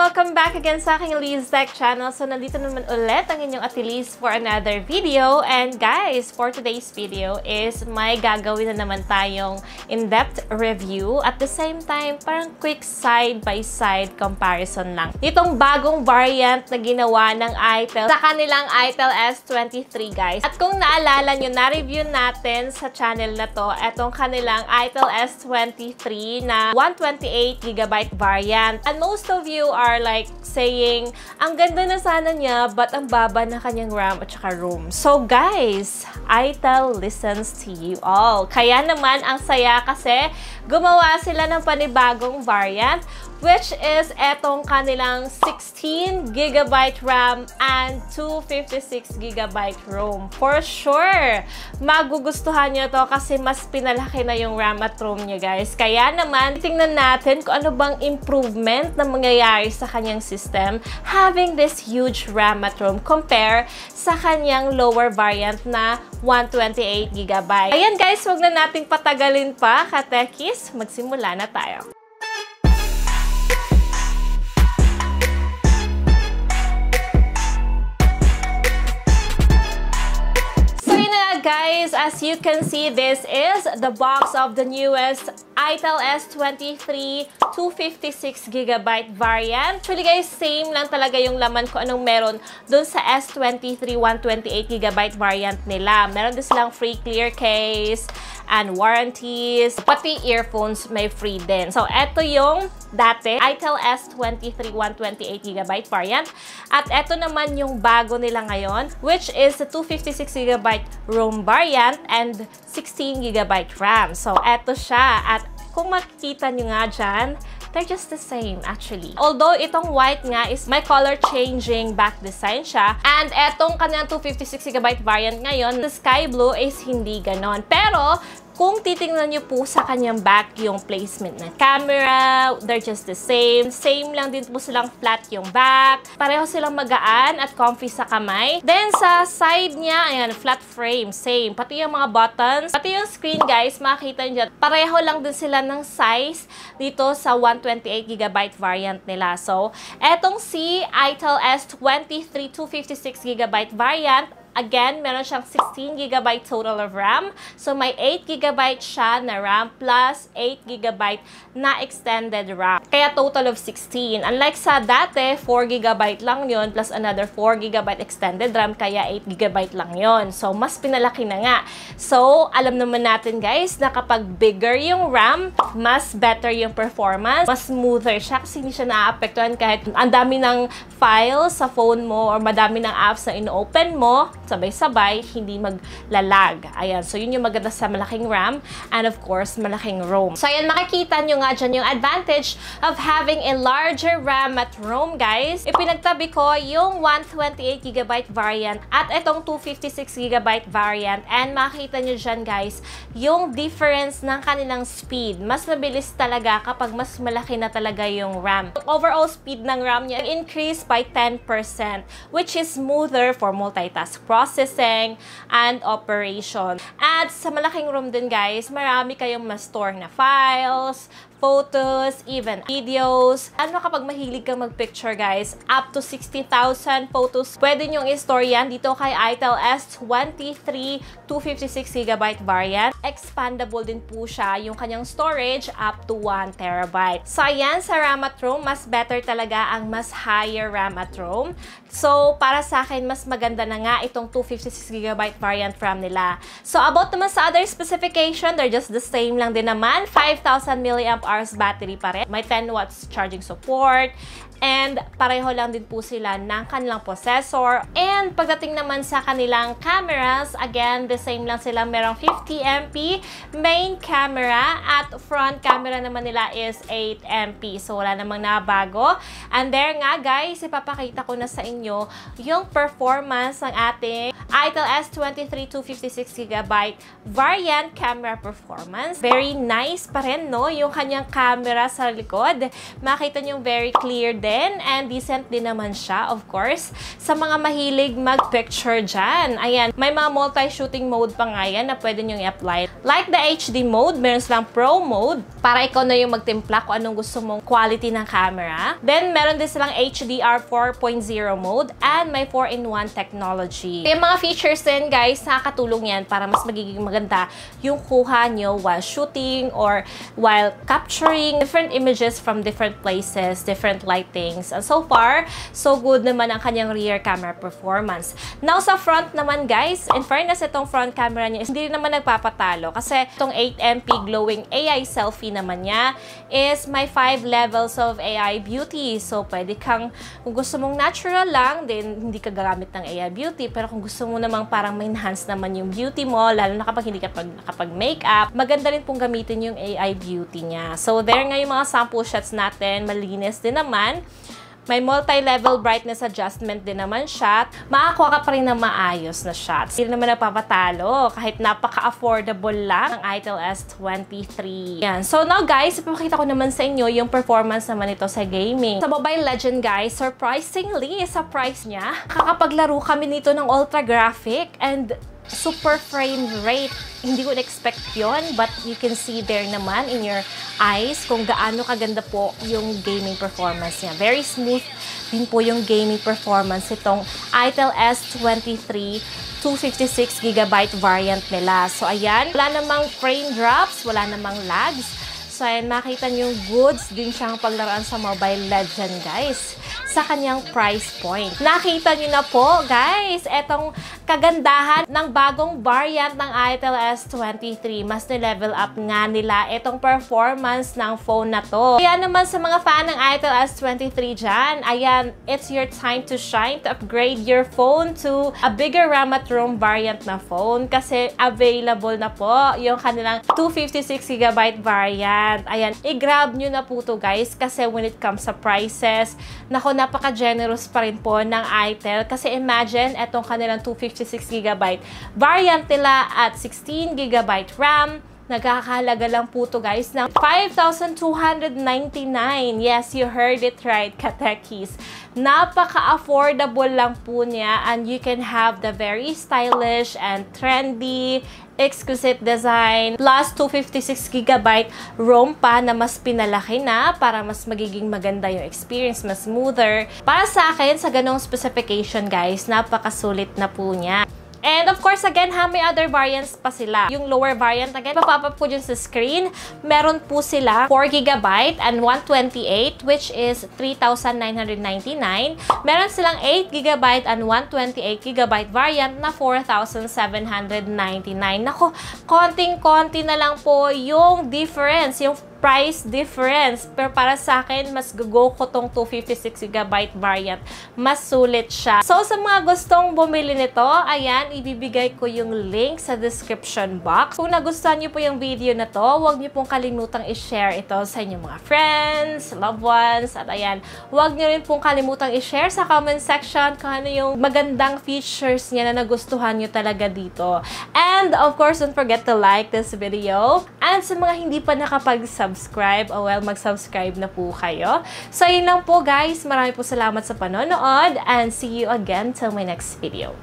welcome back again sa aking Liz Tech channel. So, nandito naman ulit ang inyong Ate Liz for another video. And guys, for today's video is may gagawin na naman tayong in-depth review. At the same time, parang quick side-by-side comparison lang. Itong bagong variant na ginawa ng ITEL sa kanilang ITEL S23, guys. At kung naalala nyo, na-review natin sa channel na to, etong kanilang ITEL S23 na 128GB variant. And most of you are like saying, ang ganda na sana niya, but ang baba na kanyang RAM at saka ROM. So guys, ITEL listens to you all. Kaya naman, ang saya kasi gumawa sila ng panibagong variant, which is etong kanilang 16GB RAM and 256GB ROM. For sure, magugustuhan nyo to kasi mas pinalaki na yung RAM at ROM nyo, guys. Kaya naman, tingnan natin kung ano bang improvement na mangyayari sa kanyang system having this huge RAM at ROM compare sa kanyang lower variant na 128GB. Ayan guys, huwag na nating patagalin pa, katekis, magsimula na tayo. Guys, as you can see, this is the box of the newest ITEL S23 256GB variant. Actually guys, same lang talaga yung laman ko anong meron dun sa S23 128GB variant nila. Meron din silang free clear case and warranties. Pati earphones may free din. So, eto yung dati, ITEL S23 128GB variant. At eto naman yung bago nila ngayon, which is the 256GB ROM variant and 16GB RAM. So, eto siya. At kung makikita nyo nga dyan, they're just the same actually. Although itong white nga is may color changing back design siya. And etong kanyang 256GB variant ngayon, the sky blue is hindi ganon. Pero kung titingnan nyo po sa kanyang back yung placement ng camera, they're just the same. Same lang din po silang flat yung back. Pareho silang magaan at comfy sa kamay. Then sa side niya, ayan, flat frame, same. Pati yung mga buttons, pati yung screen guys, makikita nyo, pareho lang din sila ng size dito sa 128GB variant nila. So, etong si ITEL S23 256GB variant, again, meron siyang 16GB total of RAM. So, may 8GB siya na RAM plus 8GB na extended RAM. Kaya total of 16. Unlike sa dati, 4GB lang yon plus another 4GB extended RAM, kaya 8GB lang yon. So, mas pinalaki na nga. So, alam naman natin guys, na kapag bigger yung RAM, mas better yung performance, mas smoother siya kasi hindi siya na-apektuhan kahit ang dami ng files sa phone mo or madami ng apps na ino-open mo, sabay-sabay, hindi maglalag. Ayan. So, yun yung maganda sa malaking RAM and of course, malaking ROM. So, ayan, makikita nyo nga dyan yung advantage of having a larger RAM at ROM, guys. Ipinagtabi ko yung 128GB variant at itong 256GB variant and makikita nyo dyan, guys, yung difference ng kanilang speed. Mas mabilis talaga kapag mas malaki na talaga yung RAM. Yung overall speed ng RAM niya increased by 10%, which is smoother for multitask processing and operation. At sa malaking ROM din guys, marami kayong ma-store na files, photos, even videos. Ano kapag mahilig kang mag-picture guys, up to 60,000 photos, pwede nyong i-store yan dito kay ITEL S23 256GB variant. Expandable din po siya yung kanyang storage up to 1TB. So ayan, sa RAM at ROM, mas better talaga ang mas higher RAM at ROM. So para sa akin, mas maganda na nga itong 256GB variant RAM nila. So about naman sa other specification, they're just the same lang din naman. 5,000 mAh battery pa rin. May 10 watts charging support. And pareho lang din po sila ng kanilang processor. And pagdating naman sa kanilang cameras, again, the same lang sila. Merong 50MP main camera at front camera naman nila is 8MP. So, wala namang nabago. And there nga, guys, ipapakita ko na sa inyo yung performance ng ating ITEL S23 256GB variant camera performance. Very nice pa rin, no? Yung kanyang kanyang camera sa likod. Makita nyo very clear din and decent din naman siya, of course. Sa mga mahilig mag-picture dyan. Ayan, may mga multi-shooting mode pa nga yan na pwede nyo i-apply. Like the HD mode, meron silang Pro mode para ikaw na yung magtimpla kung anong gusto mong quality ng camera. Then, meron din silang HDR 4.0 mode and may 4-in-1 technology. Yung mga features din, guys, nakakatulong yan para mas magiging maganda yung kuha nyo while shooting or while capturing different images from different places, different lightings. And so far, so good naman ang kanyang rear camera performance. Now, sa front naman, guys, in fairness, itong front camera niya, hindi rin naman nagpapatalo kasi itong 8MP glowing AI selfie naman niya is may 5 levels of AI beauty. So, pwede kang, kung gusto mong natural lang, then hindi ka gagamit ng AI beauty. Pero kung gusto mo namang parang ma-enhance naman yung beauty mo, lalo na kapag hindi ka nakapag-makeup, maganda rin pong gamitin yung AI beauty niya. So, there nga yung mga sample shots natin. Malinis din naman. May multi-level brightness adjustment din naman siya. Makakuha ka pa rin ng maayos na shots. Hindi naman nagpapatalo kahit napaka-affordable lang ang ITEL S23. Yan. So now guys, ipapakita ko naman sa inyo yung performance naman ito sa gaming. Sa Mobile Legends guys, surprisingly, sa price niya, kakapaglaro kami nito ng ultra graphic and super frame rate. Hindi ko na-expect yun, but you can see there naman in your eyes kung gaano kaganda po yung gaming performance niya. Very smooth din po yung gaming performance itong ITEL S23 256GB variant nila. So, ayan. Wala namang frame drops, wala namang lags. So, ayan, makita nyo yung goods din siyang paglaruan sa Mobile Legends, guys, sa kanyang price point. Nakita nyo na po, guys, etong kagandahan ng bagong variant ng ITEL S23. Mas na-level up nga nila itong performance ng phone na to. Kaya naman sa mga fan ng ITEL S23 dyan, ayan, it's your time to shine to upgrade your phone to a bigger RAM at ROM variant na phone kasi available na po yung kanilang 256GB variant. Ayan, i-grab nyo na po to guys kasi when it comes sa prices, nako, napaka-generous pa rin po ng ITEL kasi imagine etong kanilang 256GB variant nila at 16GB RAM. Nagkakahalaga lang po to guys ng 5,299. Yes, you heard it right, katekis. Napaka-affordable lang po niya and you can have the very stylish and trendy, exquisite design plus 256GB ROM pa na mas pinalaki na para mas magiging maganda yung experience, mas smoother. Para sa akin, sa ganong specification guys, napakasulit na po niya. And of course, again, may other variants pa sila. Yung lower variant, again, papapap ko dyan sa screen. Meron po sila 4GB and 128, which is 3,999. Meron silang 8GB and 128GB variant na 4,799. Nako, konting-konti na lang po yung difference, yung price difference. Pero para sa akin, mas go ko tong 256GB variant. Mas sulit siya. So, sa mga gustong bumili nito, ayan, ibibigay ko yung link sa description box. Kung nagustuhan niyo po yung video na to, huwag niyo pong kalimutang i-share ito sa inyong mga friends, loved ones, at ayan, huwag niyo rin pong kalimutang i-share sa comment section kung ano yung magandang features niya na nagustuhan niyo talaga dito. And, of course, don't forget to like this video. And sa mga hindi pa nakapag-subscribe, mag-subscribe na po kayo. So, yun lang po guys. Marami po salamat sa panonood and see you again till my next video.